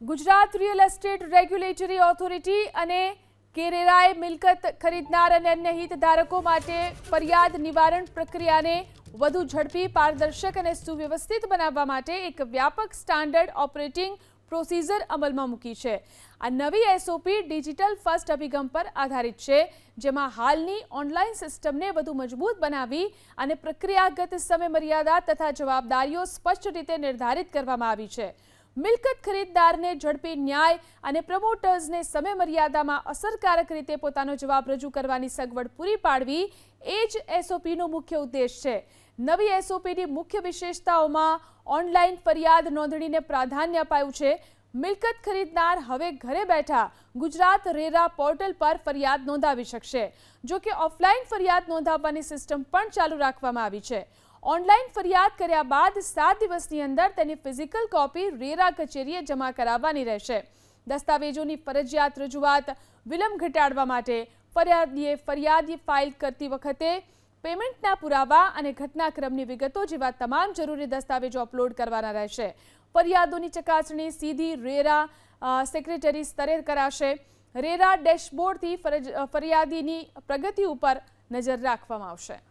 Gujarat real estate regulatory authority અને કેરેરાએ મિલકત ખરીદનાર અને અન્ય હિતધારકો માટે ફરિયાદ નિવારણ પ્રક્રિયાને વધુ ઝડપી, પારદર્શક અને સુવ્યવસ્થિત બનાવવા માટે એક વ્યાપક સ્ટાન્ડર્ડ ઓપરેટિંગ પ્રોસિજર અમલમાં મૂકી છે. આ નવી એસઓપી ડિજિટલ ફર્સ્ટ અભિગમ પર આધારિત છે, જેમાં હાલની ઓનલાઈન સિસ્ટમને વધુ મજબૂત બનાવી અને પ્રક્રિયાગત સમયમર્યાદા તથા જવાબદારીઓ સ્પષ્ટ રીતે નિર્ધારિત કરવામાં આવી છે. મિલકત ખરીદદારને ઝડપી ન્યાય અને પ્રમોટર્સને સમયમર્યાદામાં અસરકારક રીતે પોતાનો જવાબ રજૂ કરવાની સગવડ પૂરી પાડવી એ જ એસઓપીનો મુખ્ય ઉદ્દેશ છે. નવી એસઓપીની મુખ્ય વિશેષતાઓમાં ઓનલાઈન ફરિયાદ નોંધણીને પ્રાધાન્ય અપાયું છે. મિલકત ખરીદનાર હવે ઘરે બેઠા ગુજરાત રેરા પોર્ટલ પર ફરિયાદ નોંધાવી શકશે. જો કે ઓફલાઈન ફરિયાદ નોંધાવવાની સિસ્ટમ પણ ચાલુ રાખવામાં આવી છે. ઓનલાઈન ફરિયાદ કર્યા બાદ 7 દિવસની અંદર તેની ફિઝિકલ કોપી રેરા કચેરીએ જમા કરાવવાની રહેશે. દસ્તાવેજોની ફરજિયાત રજૂઆત વિલંબ ઘટાડવા માટે ફરિયાદીએ ફરિયાદ ફાઇલ કરતી વખતે પેમેન્ટના પુરાવા અને ઘટનાક્રમની વિગતો જેવા તમામ જરૂરી દસ્તાવેજો અપલોડ કરવાના રહેશે. ફરિયાદોની ચકાસણી સીધી રેરા સેક્રેટરી સ્તરે કરાશે. રેરા ડેશબોર્ડથી ફરિયાદીની પ્રગતિ ઉપર નજર રાખવામાં આવશે.